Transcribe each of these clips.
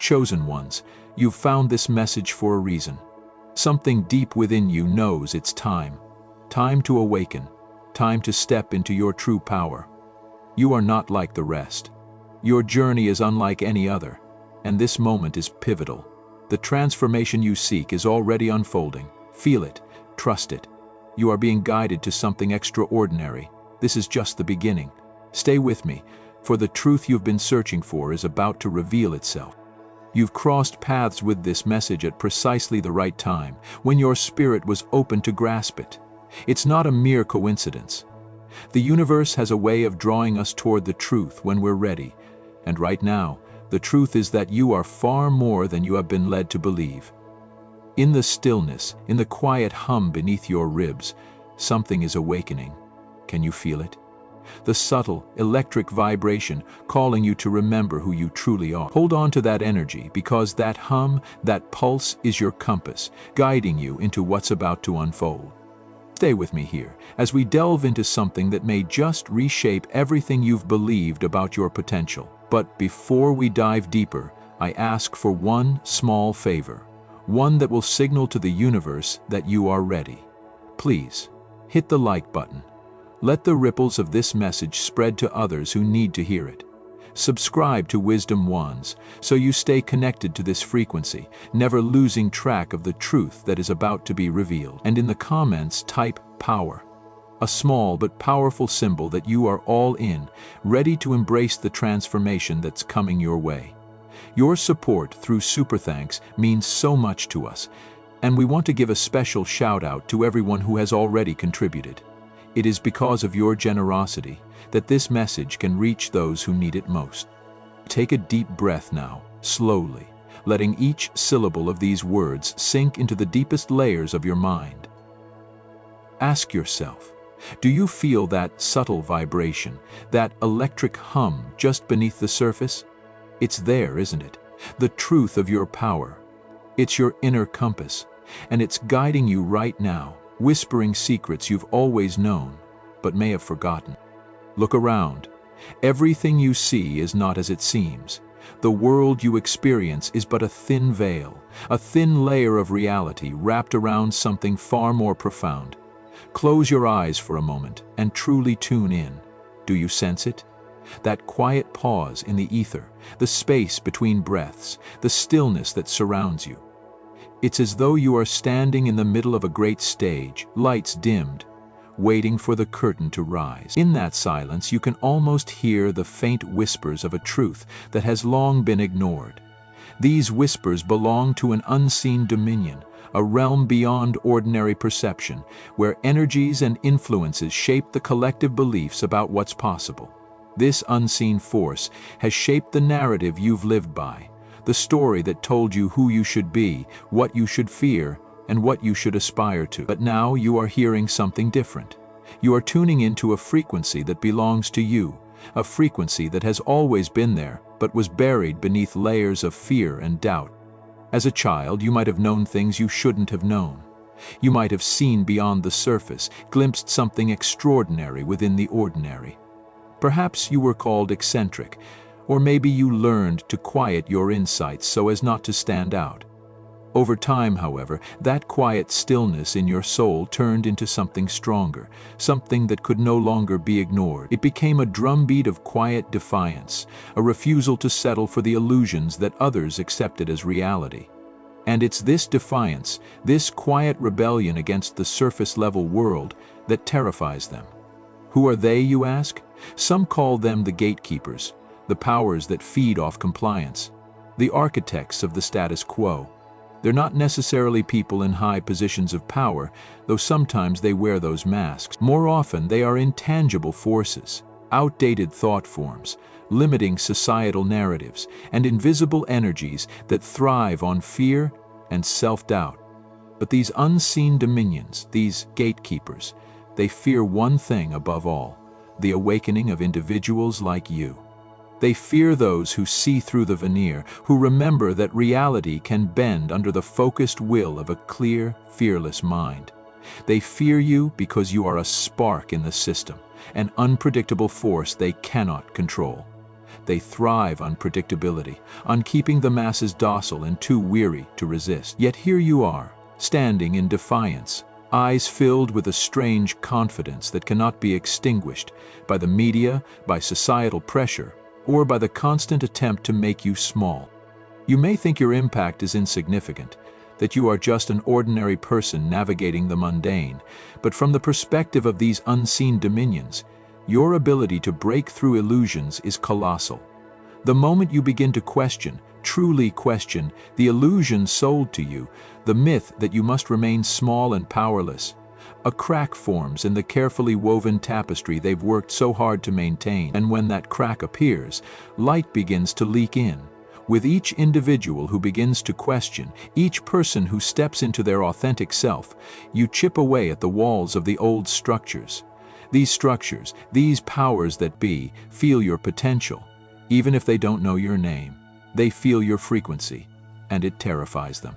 chosen ones, you've found this message for a reason. Something deep within you knows it's time. Time to awaken. Time to step into your true power. You are not like the rest. Your journey is unlike any other, and this moment is pivotal. The transformation you seek is already unfolding. Feel it, trust it. You are being guided to something extraordinary. This is just the beginning. Stay with me, for the truth you've been searching for is about to reveal itself. You've crossed paths with this message at precisely the right time, when your spirit was open to grasp it. It's not a mere coincidence. The universe has a way of drawing us toward the truth when we're ready, and right now, the truth is that you are far more than you have been led to believe. In the stillness, in the quiet hum beneath your ribs, something is awakening. Can you feel it? The subtle, electric vibration calling you to remember who you truly are. Hold on to that energy, because that hum, that pulse is your compass, guiding you into what's about to unfold. Stay with me here, as we delve into something that may just reshape everything you've believed about your potential. But before we dive deeper, I ask for one small favor, one that will signal to the universe that you are ready. Please, hit the like button. Let the ripples of this message spread to others who need to hear it. Subscribe to Wisdom Wands so you stay connected to this frequency, never losing track of the truth that is about to be revealed. And in the comments, type power, a small but powerful symbol that you are all in, ready to embrace the transformation that's coming your way. Your support through Super Thanks means so much to us, and we want to give a special shout out to everyone who has already contributed. It is because of your generosity that this message can reach those who need it most. Take a deep breath now, slowly, letting each syllable of these words sink into the deepest layers of your mind. Ask yourself, do you feel that subtle vibration, that electric hum just beneath the surface? It's there, isn't it? The truth of your power. It's your inner compass, and it's guiding you right now, whispering secrets you've always known, but may have forgotten. Look around. Everything you see is not as it seems. The world you experience is but a thin veil, a thin layer of reality wrapped around something far more profound. Close your eyes for a moment and truly tune in. Do you sense it? That quiet pause in the ether, the space between breaths, the stillness that surrounds you. It's as though you are standing in the middle of a great stage, lights dimmed, waiting for the curtain to rise. In that silence, you can almost hear the faint whispers of a truth that has long been ignored. These whispers belong to an unseen dominion, a realm beyond ordinary perception, where energies and influences shape the collective beliefs about what's possible. This unseen force has shaped the narrative you've lived by, the story that told you who you should be, what you should fear, and what you should aspire to. But now you are hearing something different. You are tuning into a frequency that belongs to you, a frequency that has always been there, but was buried beneath layers of fear and doubt. As a child, you might have known things you shouldn't have known. You might have seen beyond the surface, glimpsed something extraordinary within the ordinary. Perhaps you were called eccentric, or maybe you learned to quiet your insights so as not to stand out. Over time, however, that quiet stillness in your soul turned into something stronger, something that could no longer be ignored. It became a drumbeat of quiet defiance, a refusal to settle for the illusions that others accepted as reality. And it's this defiance, this quiet rebellion against the surface-level world, that terrifies them. Who are they, you ask? Some call them the gatekeepers, the powers that feed off compliance, the architects of the status quo. They're not necessarily people in high positions of power, though sometimes they wear those masks. More often, they are intangible forces, outdated thought forms, limiting societal narratives, and invisible energies that thrive on fear and self-doubt. But these unseen dominions, these gatekeepers, they fear one thing above all: the awakening of individuals like you. They fear those who see through the veneer, who remember that reality can bend under the focused will of a clear, fearless mind. They fear you because you are a spark in the system, an unpredictable force they cannot control. they thrive on predictability, on keeping the masses docile and too weary to resist. Yet here you are, standing in defiance, eyes filled with a strange confidence that cannot be extinguished by the media, by societal pressure, or by the constant attempt to make you small. You may think your impact is insignificant, that you are just an ordinary person navigating the mundane, but from the perspective of these unseen dominions, your ability to break through illusions is colossal. The moment you begin to question, truly question, the illusion sold to you, the myth that you must remain small and powerless, a crack forms in the carefully woven tapestry they've worked so hard to maintain, and when that crack appears, light begins to leak in. With each individual who begins to question, each person who steps into their authentic self, you chip away at the walls of the old structures. These structures, these powers that be, feel your potential. Even if they don't know your name, they feel your frequency, and it terrifies them.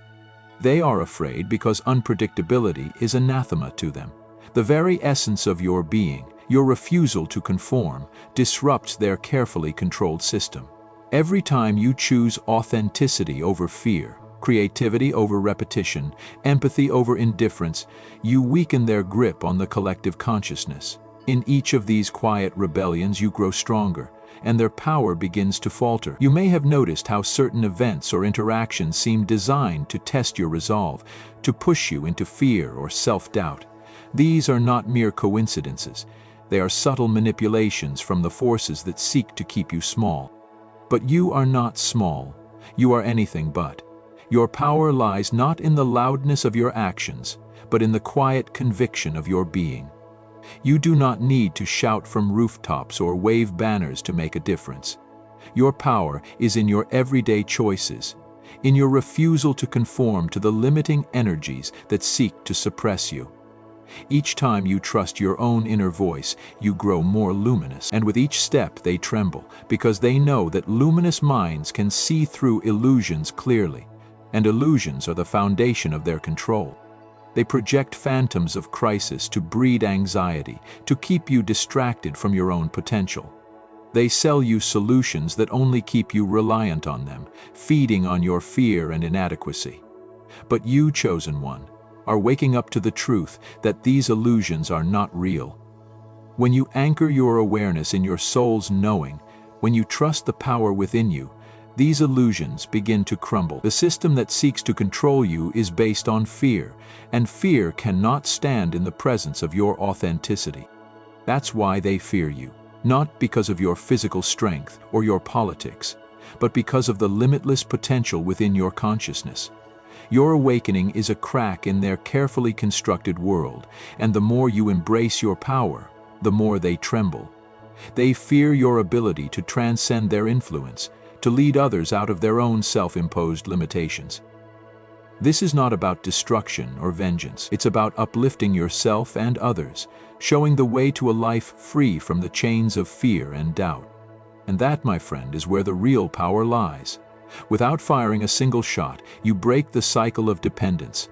They are afraid because unpredictability is anathema to them. The very essence of your being, your refusal to conform, disrupts their carefully controlled system. Every time you choose authenticity over fear, creativity over repetition, empathy over indifference, you weaken their grip on the collective consciousness. In each of these quiet rebellions you grow stronger, and their power begins to falter. You may have noticed how certain events or interactions seem designed to test your resolve, to push you into fear or self-doubt. These are not mere coincidences. They are subtle manipulations from the forces that seek to keep you small. But you are not small. You are anything but. Your power lies not in the loudness of your actions, but in the quiet conviction of your being. You do not need to shout from rooftops or wave banners to make a difference. Your power is in your everyday choices, in your refusal to conform to the limiting energies that seek to suppress you. Each time you trust your own inner voice, you grow more luminous, and with each step they tremble, because they know that luminous minds can see through illusions clearly, and illusions are the foundation of their control. They project phantoms of crisis to breed anxiety, to keep you distracted from your own potential. They sell you solutions that only keep you reliant on them, feeding on your fear and inadequacy. But you, chosen one, are waking up to the truth that these illusions are not real. When you anchor your awareness in your soul's knowing, when you trust the power within you, these illusions begin to crumble. The system that seeks to control you is based on fear, and fear cannot stand in the presence of your authenticity. That's why they fear you, not because of your physical strength or your politics, but because of the limitless potential within your consciousness. Your awakening is a crack in their carefully constructed world, and the more you embrace your power, the more they tremble. They fear your ability to transcend their influence, to lead others out of their own self-imposed limitations. This is not about destruction or vengeance. It's about uplifting yourself and others, showing the way to a life free from the chains of fear and doubt. And that, my friend, is where the real power lies. Without firing a single shot, you break the cycle of dependence.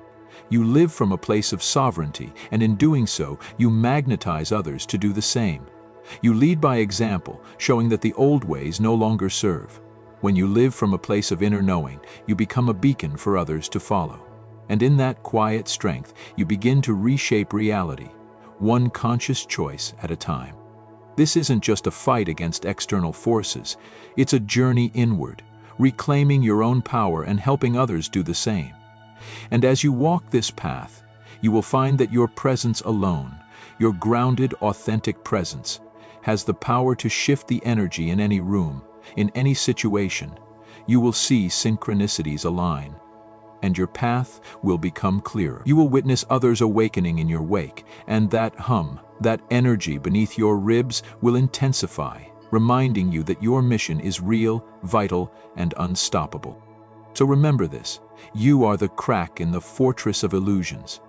You live from a place of sovereignty, and in doing so, you magnetize others to do the same. You lead by example, showing that the old ways no longer serve. When you live from a place of inner knowing, you become a beacon for others to follow. And in that quiet strength, you begin to reshape reality, one conscious choice at a time. This isn't just a fight against external forces, it's a journey inward, reclaiming your own power and helping others do the same. And as you walk this path, you will find that your presence alone, your grounded, authentic presence, has the power to shift the energy in any room, in any situation. You will see synchronicities align, and your path will become clearer. You will witness others awakening in your wake, and that hum, that energy beneath your ribs will intensify, reminding you that your mission is real, vital, and unstoppable. So remember this: you are the crack in the fortress of illusions.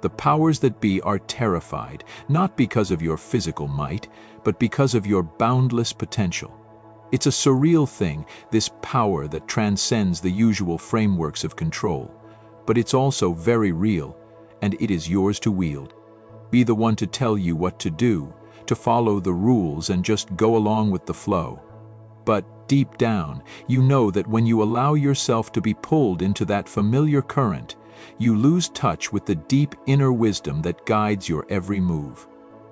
The powers that be are terrified, not because of your physical might, but because of your boundless potential. It's a surreal thing, this power that transcends the usual frameworks of control. But it's also very real, and it is yours to wield. Be the one to tell you what to do, to follow the rules and just go along with the flow. But deep down, you know that when you allow yourself to be pulled into that familiar current, you lose touch with the deep inner wisdom that guides your every move.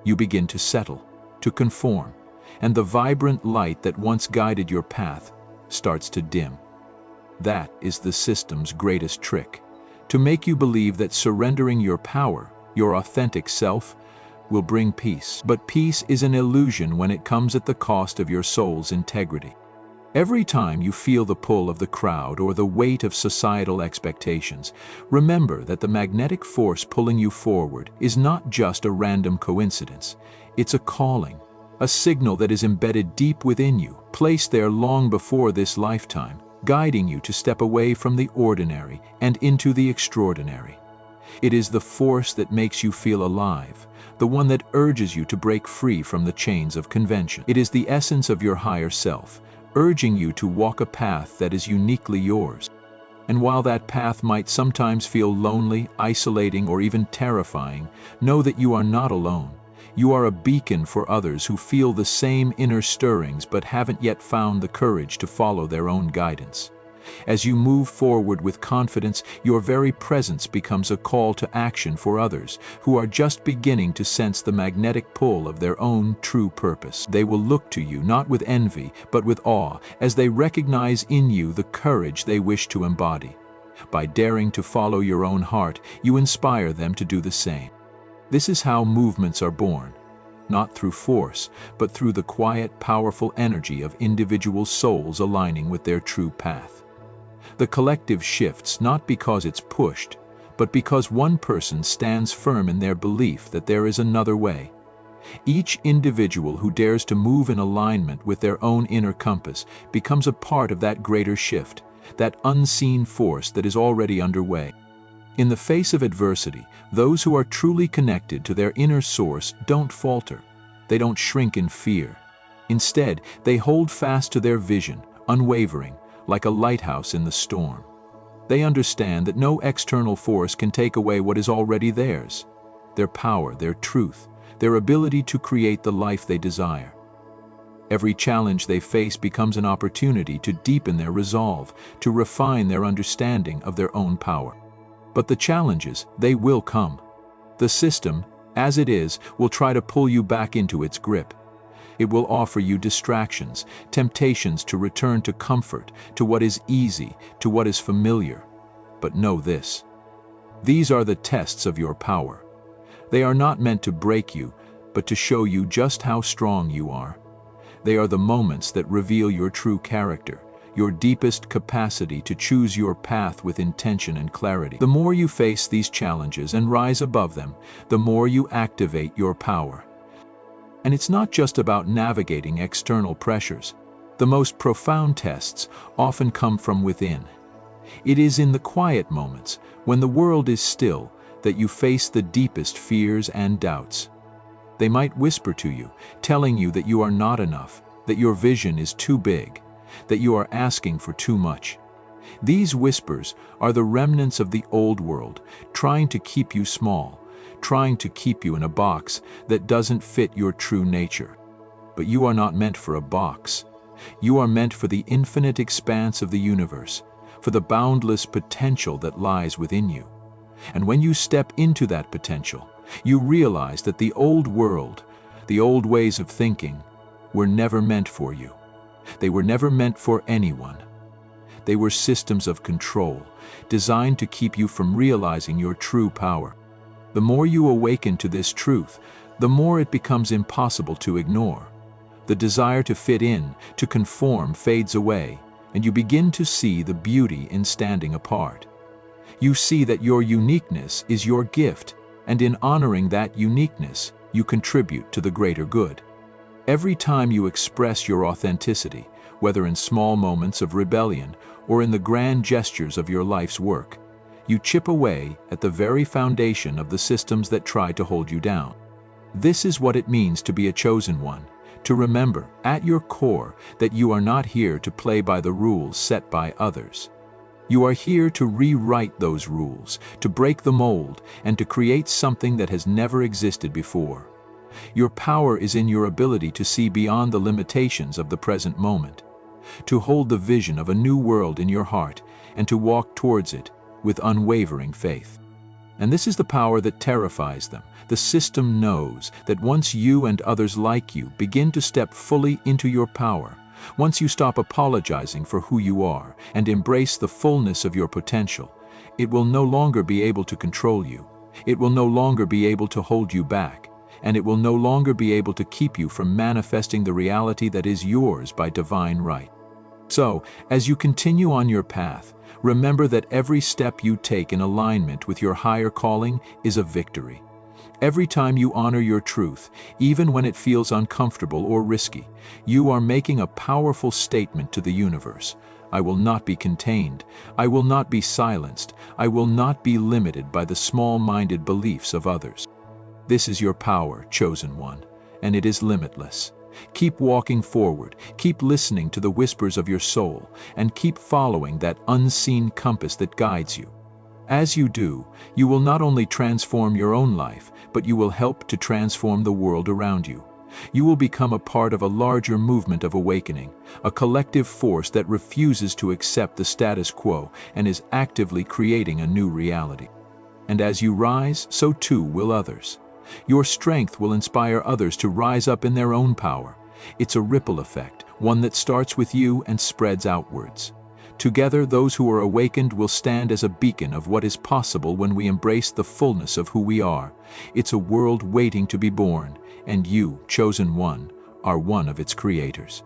You begin to settle, to conform, and the vibrant light that once guided your path starts to dim. That is the system's greatest trick, to make you believe that surrendering your power, your authentic self, will bring peace. But peace is an illusion when it comes at the cost of your soul's integrity. Every time you feel the pull of the crowd or the weight of societal expectations, remember that the magnetic force pulling you forward is not just a random coincidence. It's a calling, a signal that is embedded deep within you, placed there long before this lifetime, guiding you to step away from the ordinary and into the extraordinary. It is the force that makes you feel alive, the one that urges you to break free from the chains of convention. It is the essence of your higher self, urging you to walk a path that is uniquely yours. And while that path might sometimes feel lonely, isolating, or even terrifying, know that you are not alone. You are a beacon for others who feel the same inner stirrings but haven't yet found the courage to follow their own guidance. As you move forward with confidence, your very presence becomes a call to action for others who are just beginning to sense the magnetic pull of their own true purpose. They will look to you not with envy, but with awe, as they recognize in you the courage they wish to embody. By daring to follow your own heart, you inspire them to do the same. This is how movements are born, not through force, but through the quiet, powerful energy of individual souls aligning with their true path. The collective shifts not because it's pushed, but because one person stands firm in their belief that there is another way. Each individual who dares to move in alignment with their own inner compass becomes a part of that greater shift, that unseen force that is already underway. In the face of adversity, those who are truly connected to their inner source don't falter. They don't shrink in fear. Instead, they hold fast to their vision, unwavering, like a lighthouse in the storm. They understand that no external force can take away what is already theirs: their power, their truth, their ability to create the life they desire. Every challenge they face becomes an opportunity to deepen their resolve, to refine their understanding of their own power. But the challenges, they will come. The system, as it is, will try to pull you back into its grip. It will offer you distractions, temptations to return to comfort, to what is easy, to what is familiar. But know this: these are the tests of your power. They are not meant to break you, but to show you just how strong you are. They are the moments that reveal your true character, your deepest capacity to choose your path with intention and clarity. The more you face these challenges and rise above them, the more you activate your power. And it's not just about navigating external pressures. The most profound tests often come from within. It is in the quiet moments, when the world is still, that you face the deepest fears and doubts. They might whisper to you, telling you that you are not enough, that your vision is too big, that you are asking for too much. These whispers are the remnants of the old world, trying to keep you small, trying to keep you in a box that doesn't fit your true nature. But you are not meant for a box. You are meant for the infinite expanse of the universe, for the boundless potential that lies within you. And when you step into that potential, you realize that the old world, the old ways of thinking, were never meant for you. They were never meant for anyone. They were systems of control, designed to keep you from realizing your true power. The more you awaken to this truth, the more it becomes impossible to ignore. The desire to fit in, to conform, fades away, and you begin to see the beauty in standing apart. You see that your uniqueness is your gift, and in honoring that uniqueness, you contribute to the greater good. Every time you express your authenticity, whether in small moments of rebellion or in the grand gestures of your life's work, you chip away at the very foundation of the systems that try to hold you down. This is what it means to be a chosen one, to remember, at your core, that you are not here to play by the rules set by others. You are here to rewrite those rules, to break the mold, and to create something that has never existed before. Your power is in your ability to see beyond the limitations of the present moment. to hold the vision of a new world in your heart, and to walk towards it with unwavering faith. And this is the power that terrifies them. The system knows that once you and others like you begin to step fully into your power, once you stop apologizing for who you are and embrace the fullness of your potential, it will no longer be able to control you. It will no longer be able to hold you back, and it will no longer be able to keep you from manifesting the reality that is yours by divine right. So, as you continue on your path, remember that every step you take in alignment with your higher calling is a victory. Every time you honor your truth, even when it feels uncomfortable or risky, you are making a powerful statement to the universe. I will not be contained. I will not be silenced. I will not be limited by the small-minded beliefs of others. This is your power, chosen one, and it is limitless. Keep walking forward, keep listening to the whispers of your soul, and keep following that unseen compass that guides you. As you do, you will not only transform your own life, but you will help to transform the world around you. You will become a part of a larger movement of awakening, a collective force that refuses to accept the status quo and is actively creating a new reality. And as you rise, so too will others. Your strength will inspire others to rise up in their own power. It's a ripple effect, one that starts with you and spreads outwards. Together, those who are awakened will stand as a beacon of what is possible when we embrace the fullness of who we are. It's a world waiting to be born, and you, chosen one, are one of its creators.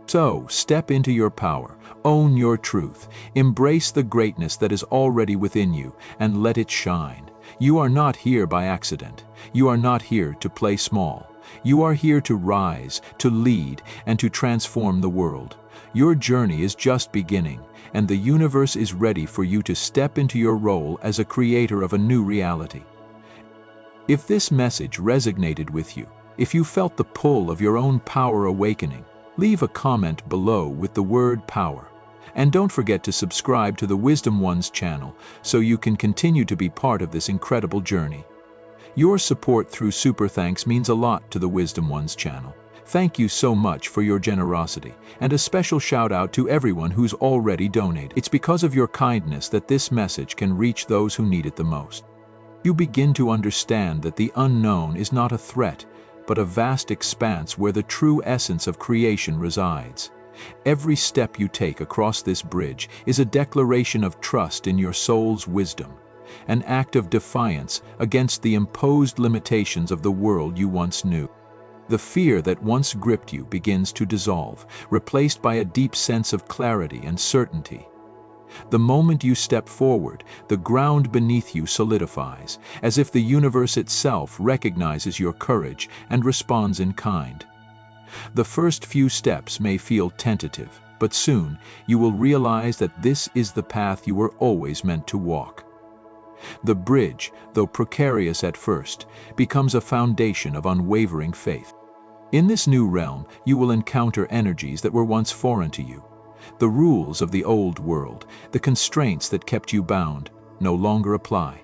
So, step into your power, own your truth, embrace the greatness that is already within you, and let it shine. You are not here by accident. You are not here to play small. You are here to rise, to lead, and to transform the world. Your journey is just beginning, and the universe is ready for you to step into your role as a creator of a new reality. If this message resonated with you, if you felt the pull of your own power awakening, leave a comment below with the word power. And don't forget to subscribe to the Wisdom Ones channel so you can continue to be part of this incredible journey. Your support through Super Thanks means a lot to the Wisdom Ones channel. Thank you so much for your generosity, and a special shout out to everyone who's already donated. It's because of your kindness that this message can reach those who need it the most. You begin to understand that the unknown is not a threat, but a vast expanse where the true essence of creation resides. Every step you take across this bridge is a declaration of trust in your soul's wisdom, an act of defiance against the imposed limitations of the world you once knew. The fear that once gripped you begins to dissolve, replaced by a deep sense of clarity and certainty. The moment you step forward, the ground beneath you solidifies, as if the universe itself recognizes your courage and responds in kind. The first few steps may feel tentative, but soon you will realize that this is the path you were always meant to walk. The bridge, though precarious at first, becomes a foundation of unwavering faith. In this new realm, you will encounter energies that were once foreign to you. The rules of the old world, the constraints that kept you bound, no longer apply.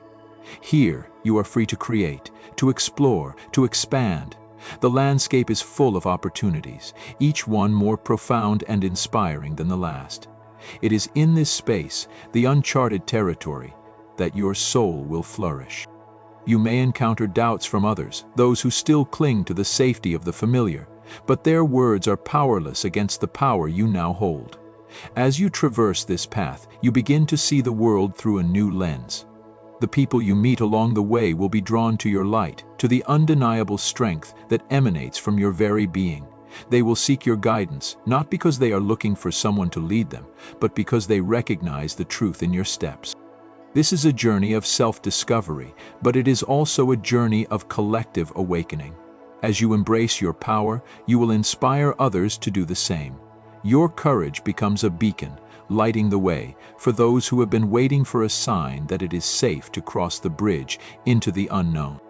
Here, you are free to create, to explore, to expand. The landscape is full of opportunities, each one more profound and inspiring than the last. It is in this space, the uncharted territory, that your soul will flourish. You may encounter doubts from others, those who still cling to the safety of the familiar, but their words are powerless against the power you now hold. As you traverse this path, you begin to see the world through a new lens. The people you meet along the way will be drawn to your light, to the undeniable strength that emanates from your very being. They will seek your guidance, not because they are looking for someone to lead them, but because they recognize the truth in your steps. This is a journey of self-discovery, but it is also a journey of collective awakening. As you embrace your power, you will inspire others to do the same. Your courage becomes a beacon, lighting the way for those who have been waiting for a sign that it is safe to cross the bridge into the unknown.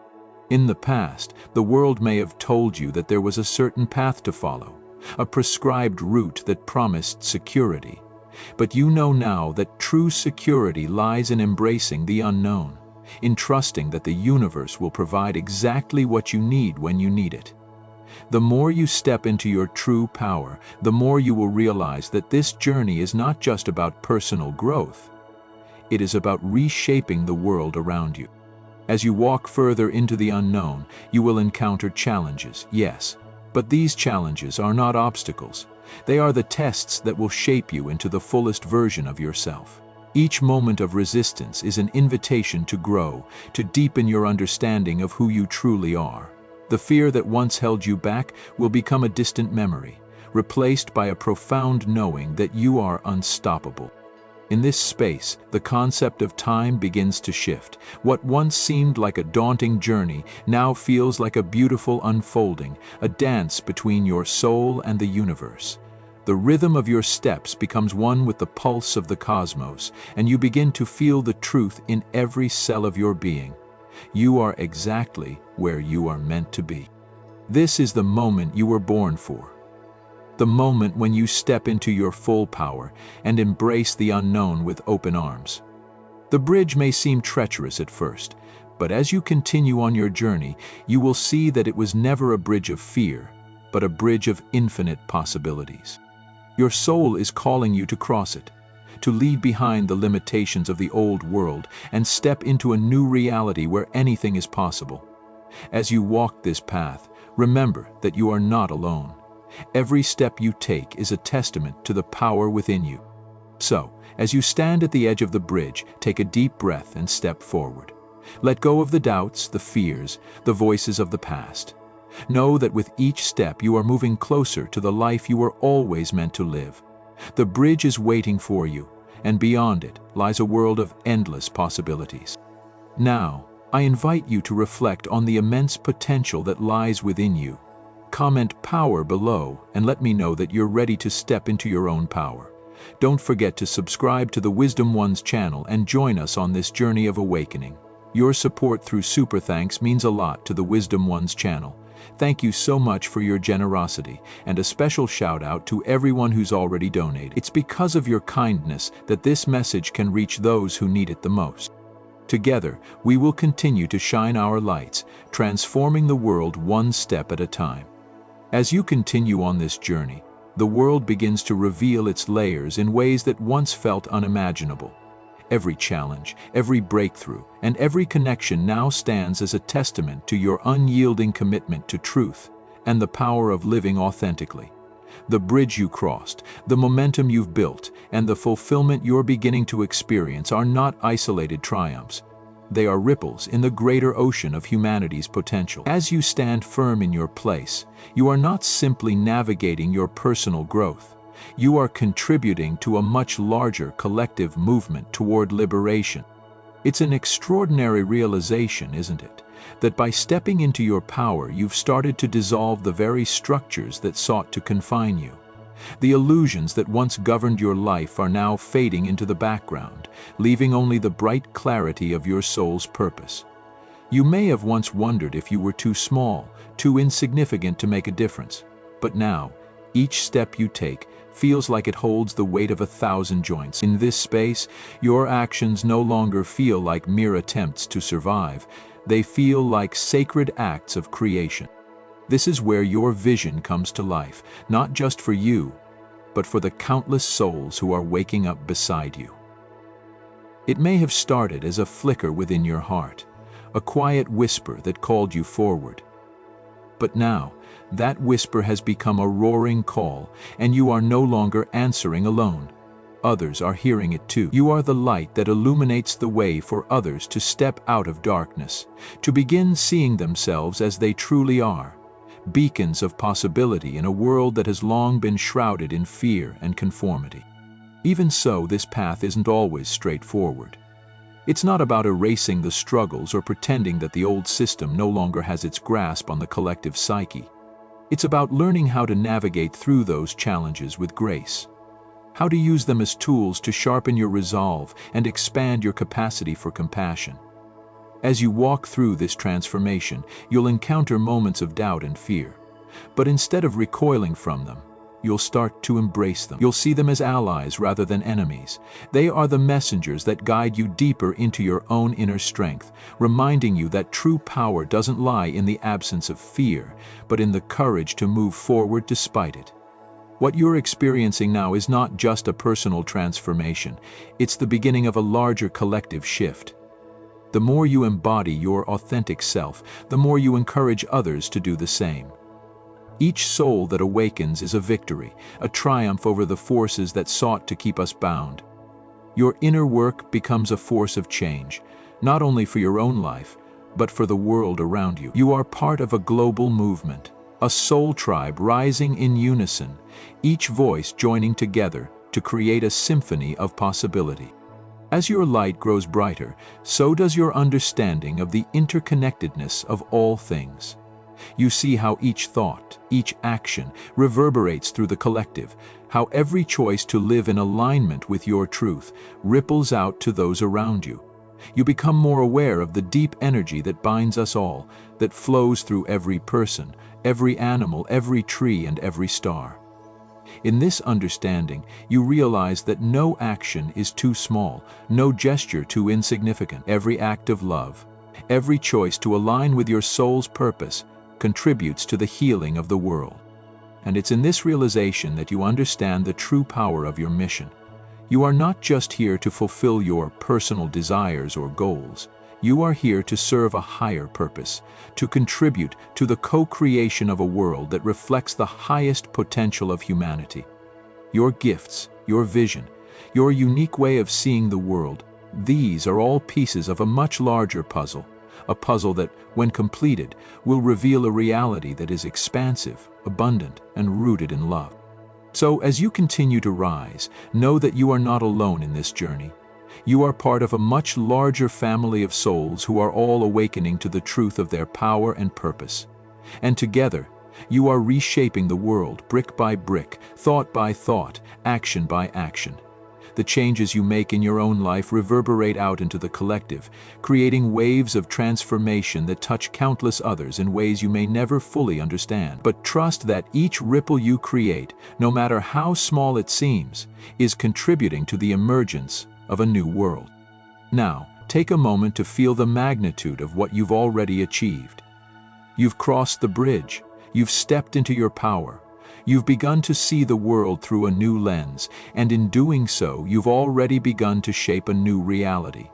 In the past, the world may have told you that there was a certain path to follow, a prescribed route that promised security. But you know now that true security lies in embracing the unknown, in trusting that the universe will provide exactly what you need when you need it. The more you step into your true power, the more you will realize that this journey is not just about personal growth. It is about reshaping the world around you. As you walk further into the unknown, you will encounter challenges, yes, but these challenges are not obstacles. They are the tests that will shape you into the fullest version of yourself. Each moment of resistance is an invitation to grow, to deepen your understanding of who you truly are. The fear that once held you back will become a distant memory, replaced by a profound knowing that you are unstoppable. In this space, the concept of time begins to shift. What once seemed like a daunting journey now feels like a beautiful unfolding, a dance between your soul and the universe. The rhythm of your steps becomes one with the pulse of the cosmos, and you begin to feel the truth in every cell of your being. You are exactly where you are meant to be. This is the moment you were born for. The moment when you step into your full power and embrace the unknown with open arms. The bridge may seem treacherous at first, but as you continue on your journey, you will see that it was never a bridge of fear, but a bridge of infinite possibilities. Your soul is calling you to cross it, to leave behind the limitations of the old world and step into a new reality where anything is possible. As you walk this path, remember that you are not alone. Every step you take is a testament to the power within you. So, as you stand at the edge of the bridge, take a deep breath and step forward. Let go of the doubts, the fears, the voices of the past. Know that with each step you are moving closer to the life you were always meant to live. The bridge is waiting for you, and beyond it lies a world of endless possibilities. Now, I invite you to reflect on the immense potential that lies within you. Comment power below and let me know that you're ready to step into your own power. Don't forget to subscribe to the Wisdom Ones channel and join us on this journey of awakening. Your support through super thanks means a lot to the Wisdom Ones channel. Thank you so much for your generosity, and a special shout out to everyone who's already donated. It's because of your kindness that this message can reach those who need it the most. Together, we will continue to shine our lights, transforming the world one step at a time. As you continue on this journey, the world begins to reveal its layers in ways that once felt unimaginable. Every challenge, every breakthrough, and every connection now stands as a testament to your unyielding commitment to truth and the power of living authentically. The bridge you crossed, the momentum you've built, and the fulfillment you're beginning to experience are not isolated triumphs. They are ripples in the greater ocean of humanity's potential. As you stand firm in your place, you are not simply navigating your personal growth. You are contributing to a much larger collective movement toward liberation. It's an extraordinary realization, isn't it? That by stepping into your power, you've started to dissolve the very structures that sought to confine you. The illusions that once governed your life are now fading into the background, leaving only the bright clarity of your soul's purpose. You may have once wondered if you were too small, too insignificant to make a difference. But now, each step you take feels like it holds the weight of 1,000 joints. In this space, your actions no longer feel like mere attempts to survive. They feel like sacred acts of creation. This is where your vision comes to life, not just for you, but for the countless souls who are waking up beside you. It may have started as a flicker within your heart, a quiet whisper that called you forward. But now, that whisper has become a roaring call, and you are no longer answering alone. Others are hearing it too. You are the light that illuminates the way for others to step out of darkness, to begin seeing themselves as they truly are. Beacons of possibility in a world that has long been shrouded in fear and conformity. Even so, this path isn't always straightforward. It's not about erasing the struggles or pretending that the old system no longer has its grasp on the collective psyche. It's about learning how to navigate through those challenges with grace. How to use them as tools to sharpen your resolve and expand your capacity for compassion. As you walk through this transformation, you'll encounter moments of doubt and fear. But instead of recoiling from them, you'll start to embrace them. You'll see them as allies rather than enemies. They are the messengers that guide you deeper into your own inner strength, reminding you that true power doesn't lie in the absence of fear, but in the courage to move forward despite it. What you're experiencing now is not just a personal transformation, it's the beginning of a larger collective shift. The more you embody your authentic self, the more you encourage others to do the same. Each soul that awakens is a victory, a triumph over the forces that sought to keep us bound. Your inner work becomes a force of change, not only for your own life, but for the world around you. You are part of a global movement, a soul tribe rising in unison, each voice joining together to create a symphony of possibility. As your light grows brighter, so does your understanding of the interconnectedness of all things. You see how each thought, each action reverberates through the collective, how every choice to live in alignment with your truth ripples out to those around you. You become more aware of the deep energy that binds us all, that flows through every person, every animal, every tree, and every star. In this understanding, you realize that no action is too small, no gesture too insignificant. Every act of love, every choice to align with your soul's purpose, contributes to the healing of the world. And it's in this realization that you understand the true power of your mission. You are not just here to fulfill your personal desires or goals. You are here to serve a higher purpose, to contribute to the co-creation of a world that reflects the highest potential of humanity. Your gifts, your vision, your unique way of seeing the world, these are all pieces of a much larger puzzle, a puzzle that, when completed, will reveal a reality that is expansive, abundant, and rooted in love. So, as you continue to rise, know that you are not alone in this journey. You are part of a much larger family of souls who are all awakening to the truth of their power and purpose. And together, you are reshaping the world brick by brick, thought by thought, action by action. The changes you make in your own life reverberate out into the collective, creating waves of transformation that touch countless others in ways you may never fully understand. But trust that each ripple you create, no matter how small it seems, is contributing to the emergence of a new world. Now, take a moment to feel the magnitude of what you've already achieved. You've crossed the bridge, you've stepped into your power, you've begun to see the world through a new lens, and in doing so, you've already begun to shape a new reality.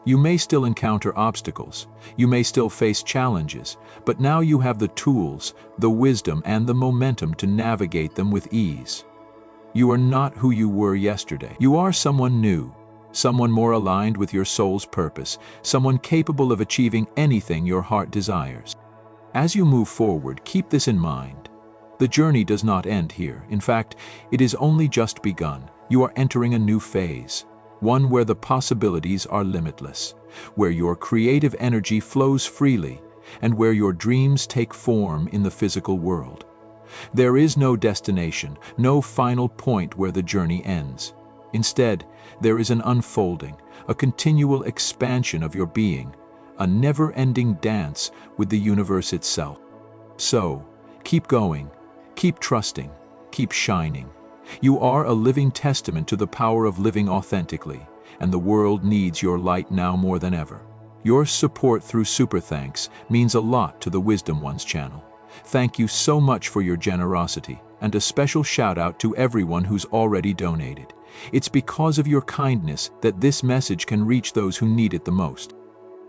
You may still encounter obstacles, you may still face challenges, but now you have the tools, the wisdom, and the momentum to navigate them with ease. You are not who you were yesterday. You are someone new, someone more aligned with your soul's purpose, someone capable of achieving anything your heart desires. As you move forward, keep this in mind. The journey does not end here. In fact, it is only just begun. You are entering a new phase, one where the possibilities are limitless, where your creative energy flows freely, and where your dreams take form in the physical world. There is no destination, no final point where the journey ends. Instead, there is an unfolding, a continual expansion of your being, a never-ending dance with the universe itself. So, keep going, keep trusting, keep shining. You are a living testament to the power of living authentically, and the world needs your light now more than ever. Your support through Super Thanks means a lot to the Wisdom Ones channel. Thank you so much for your generosity, and a special shout out to everyone who's already donated. It's because of your kindness that this message can reach those who need it the most.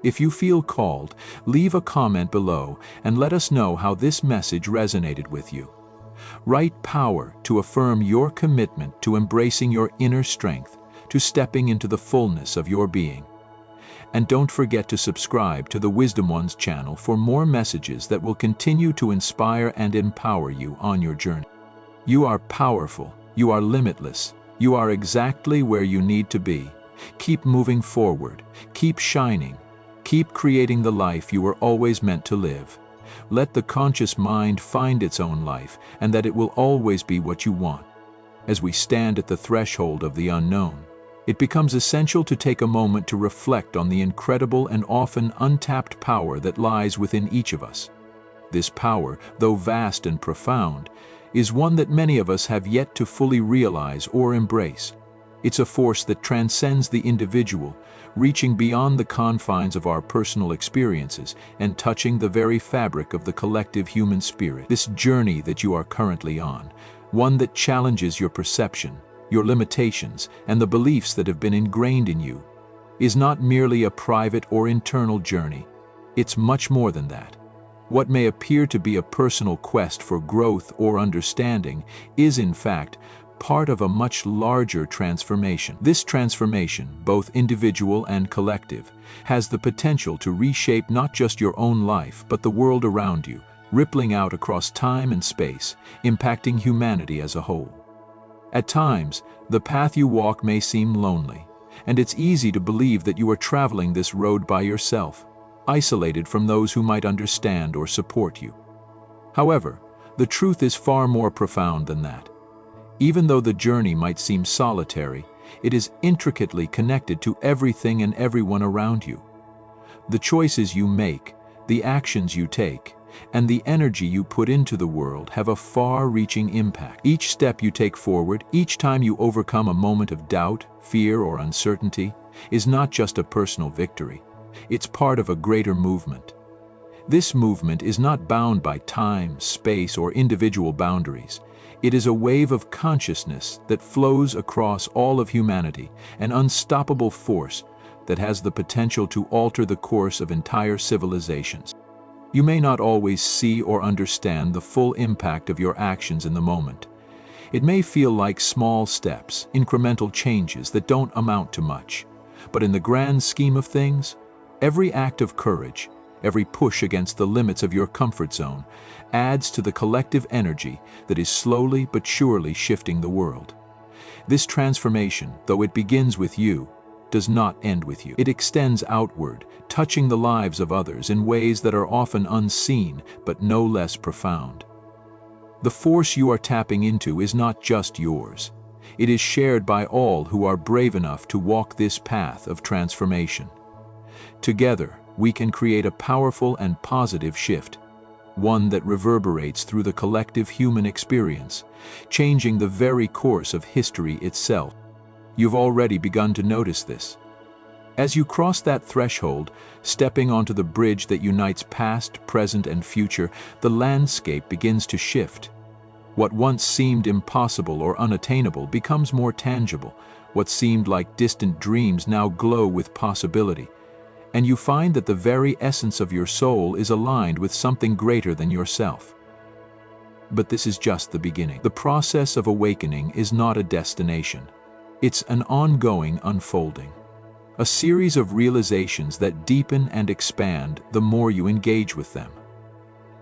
If you feel called, leave a comment below and let us know how this message resonated with you. Write power to affirm your commitment to embracing your inner strength, to stepping into the fullness of your being. And don't forget to subscribe to the Wisdom Ones channel for more messages that will continue to inspire and empower you on your journey. You are powerful, you are limitless, you are exactly where you need to be. Keep moving forward, keep shining, keep creating the life you were always meant to live. Let the conscious mind find its own life, and that it will always be what you want. As we stand at the threshold of the unknown, it becomes essential to take a moment to reflect on the incredible and often untapped power that lies within each of us. This power, though vast and profound, is one that many of us have yet to fully realize or embrace. It's a force that transcends the individual, reaching beyond the confines of our personal experiences and touching the very fabric of the collective human spirit. This journey that you are currently on, one that challenges your perception, your limitations, and the beliefs that have been ingrained in you, is not merely a private or internal journey. It's much more than that. What may appear to be a personal quest for growth or understanding is, in fact, part of a much larger transformation. This transformation, both individual and collective, has the potential to reshape not just your own life but the world around you, rippling out across time and space, impacting humanity as a whole. At times, the path you walk may seem lonely, and it's easy to believe that you are traveling this road by yourself, isolated from those who might understand or support you. However, the truth is far more profound than that. Even though the journey might seem solitary, it is intricately connected to everything and everyone around you. The choices you make, the actions you take, and the energy you put into the world have a far-reaching impact. Each step you take forward, each time you overcome a moment of doubt, fear, or uncertainty, is not just a personal victory. It's part of a greater movement. This movement is not bound by time, space, or individual boundaries. It is a wave of consciousness that flows across all of humanity, an unstoppable force that has the potential to alter the course of entire civilizations. You may not always see or understand the full impact of your actions in the moment. It may feel like small steps, incremental changes that don't amount to much. But in the grand scheme of things, every act of courage, every push against the limits of your comfort zone, adds to the collective energy that is slowly but surely shifting the world. This transformation, though it begins with you, does not end with you. It extends outward, touching the lives of others in ways that are often unseen but no less profound. The force you are tapping into is not just yours. It is shared by all who are brave enough to walk this path of transformation. Together, we can create a powerful and positive shift, one that reverberates through the collective human experience, changing the very course of history itself. You've already begun to notice this. As you cross that threshold, stepping onto the bridge that unites past, present, and future, the landscape begins to shift. What once seemed impossible or unattainable becomes more tangible. What seemed like distant dreams now glow with possibility. And you find that the very essence of your soul is aligned with something greater than yourself. But this is just the beginning. The process of awakening is not a destination. It's an ongoing unfolding. A series of realizations that deepen and expand the more you engage with them.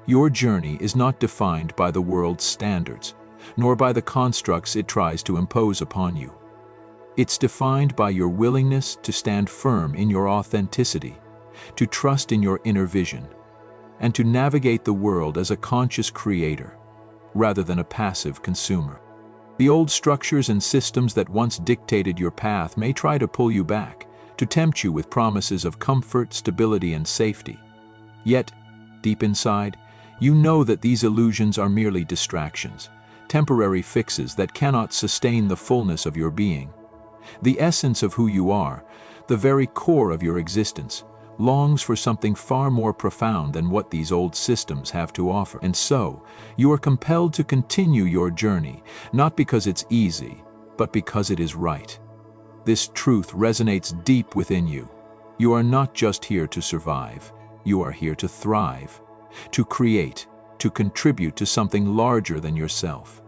Your journey is not defined by the world's standards, nor by the constructs it tries to impose upon you. It's defined by your willingness to stand firm in your authenticity, to trust in your inner vision, and to navigate the world as a conscious creator, rather than a passive consumer. The old structures and systems that once dictated your path may try to pull you back, to tempt you with promises of comfort, stability, and safety. Yet, deep inside, you know that these illusions are merely distractions, temporary fixes that cannot sustain the fullness of your being. The essence of who you are, the very core of your existence, longs for something far more profound than what these old systems have to offer. And so, you are compelled to continue your journey, not because it's easy, but because it is right. This truth resonates deep within you. You are not just here to survive, you are here to thrive, to create, to contribute to something larger than yourself.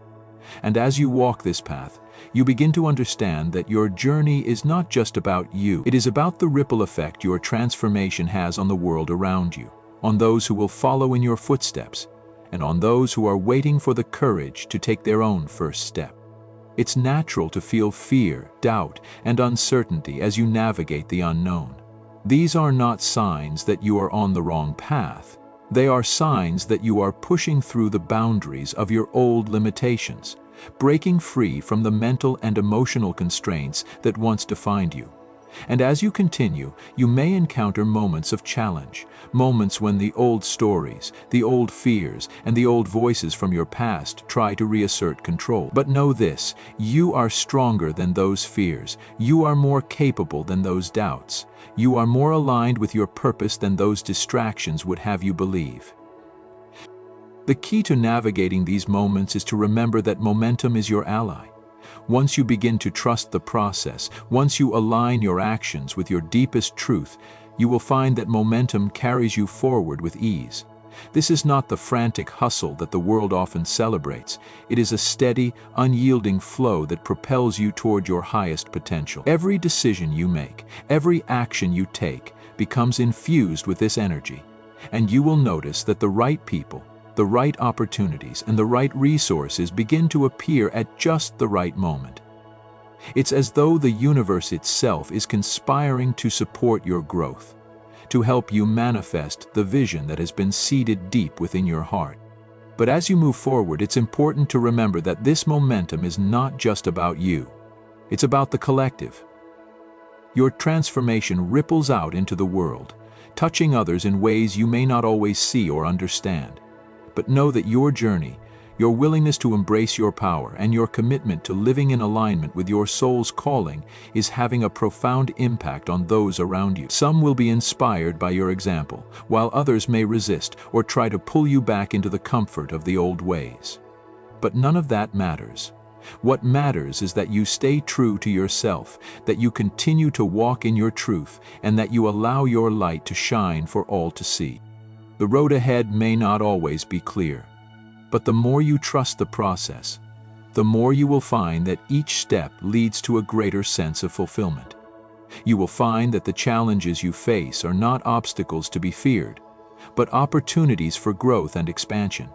And as you walk this path, you begin to understand that your journey is not just about you. It is about the ripple effect your transformation has on the world around you, on those who will follow in your footsteps, and on those who are waiting for the courage to take their own first step. It's natural to feel fear, doubt, and uncertainty as you navigate the unknown. These are not signs that you are on the wrong path. They are signs that you are pushing through the boundaries of your old limitations, breaking free from the mental and emotional constraints that once defined you. And as you continue, you may encounter moments of challenge, moments when the old stories, the old fears, and the old voices from your past try to reassert control. But know this, you are stronger than those fears. You are more capable than those doubts. You are more aligned with your purpose than those distractions would have you believe. The key to navigating these moments is to remember that momentum is your ally. Once you begin to trust the process, once you align your actions with your deepest truth, you will find that momentum carries you forward with ease. This is not the frantic hustle that the world often celebrates. It is a steady, unyielding flow that propels you toward your highest potential. Every decision you make, every action you take, becomes infused with this energy, and you will notice that the right people, the right opportunities, and the right resources begin to appear at just the right moment. It's as though the universe itself is conspiring to support your growth, to help you manifest the vision that has been seeded deep within your heart. But as you move forward, it's important to remember that this momentum is not just about you. It's about the collective. Your transformation ripples out into the world, touching others in ways you may not always see or understand. But know that your journey, your willingness to embrace your power, and your commitment to living in alignment with your soul's calling is having a profound impact on those around you. Some will be inspired by your example, while others may resist or try to pull you back into the comfort of the old ways. But none of that matters. What matters is that you stay true to yourself, that you continue to walk in your truth, and that you allow your light to shine for all to see. The road ahead may not always be clear, but the more you trust the process, the more you will find that each step leads to a greater sense of fulfillment. You will find that the challenges you face are not obstacles to be feared, but opportunities for growth and expansion.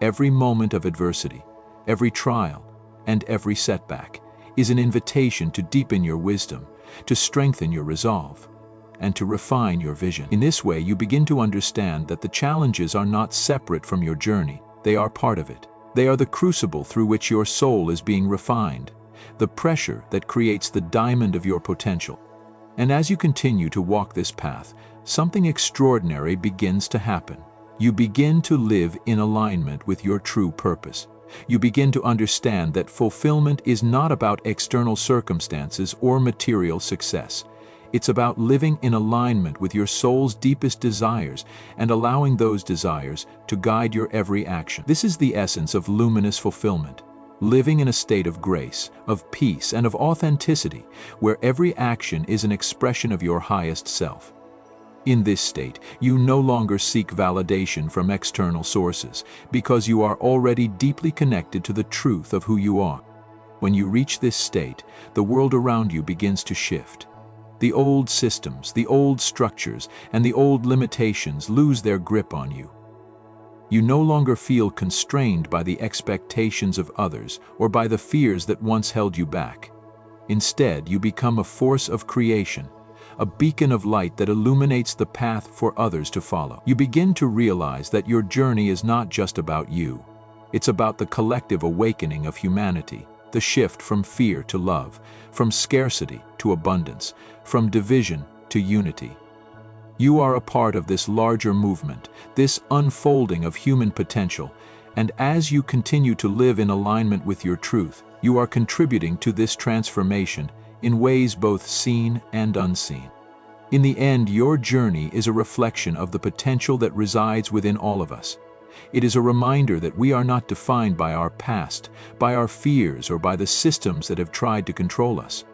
Every moment of adversity, every trial, and every setback is an invitation to deepen your wisdom, to strengthen your resolve, and to refine your vision. In this way, you begin to understand that the challenges are not separate from your journey. They are part of it. They are the crucible through which your soul is being refined, the pressure that creates the diamond of your potential. And as you continue to walk this path, something extraordinary begins to happen. You begin to live in alignment with your true purpose. You begin to understand that fulfillment is not about external circumstances or material success. It's about living in alignment with your soul's deepest desires and allowing those desires to guide your every action. This is the essence of luminous fulfillment, living in a state of grace, of peace, and of authenticity, where every action is an expression of your highest self. In this state, you no longer seek validation from external sources, because you are already deeply connected to the truth of who you are. When you reach this state, the world around you begins to shift. The old systems, the old structures, and the old limitations lose their grip on you. You no longer feel constrained by the expectations of others or by the fears that once held you back. Instead, you become a force of creation, a beacon of light that illuminates the path for others to follow. You begin to realize that your journey is not just about you. It's about the collective awakening of humanity, the shift from fear to love, from scarcity to abundance, from division to unity. You are a part of this larger movement, this unfolding of human potential, and as you continue to live in alignment with your truth, you are contributing to this transformation in ways both seen and unseen. In the end, your journey is a reflection of the potential that resides within all of us. It is a reminder that we are not defined by our past, by our fears, or by the systems that have tried to control us.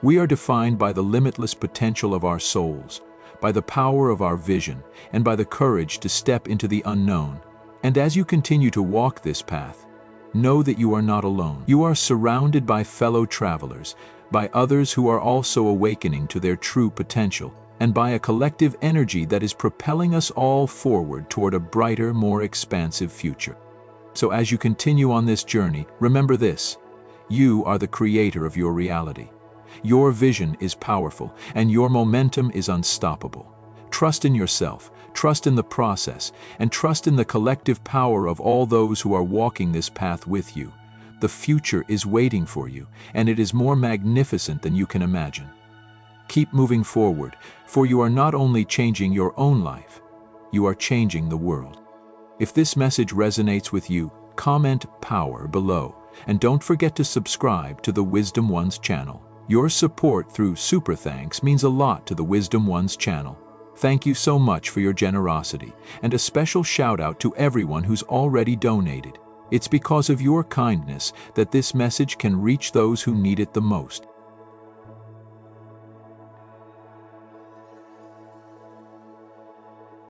We are defined by the limitless potential of our souls, by the power of our vision, and by the courage to step into the unknown. And as you continue to walk this path, know that you are not alone. You are surrounded by fellow travelers, by others who are also awakening to their true potential, and by a collective energy that is propelling us all forward toward a brighter, more expansive future. So as you continue on this journey, remember this: you are the creator of your reality. Your vision is powerful, and your momentum is unstoppable. Trust in yourself, trust in the process, and trust in the collective power of all those who are walking this path with you. The future is waiting for you, and it is more magnificent than you can imagine. Keep moving forward, for you are not only changing your own life, you are changing the world. If this message resonates with you, comment power below, and don't forget to subscribe to the Wisdom Ones channel. Your support through Super Thanks means a lot to the Wisdom Ones channel. Thank you so much for your generosity, and a special shout out to everyone who's already donated. It's because of your kindness that this message can reach those who need it the most.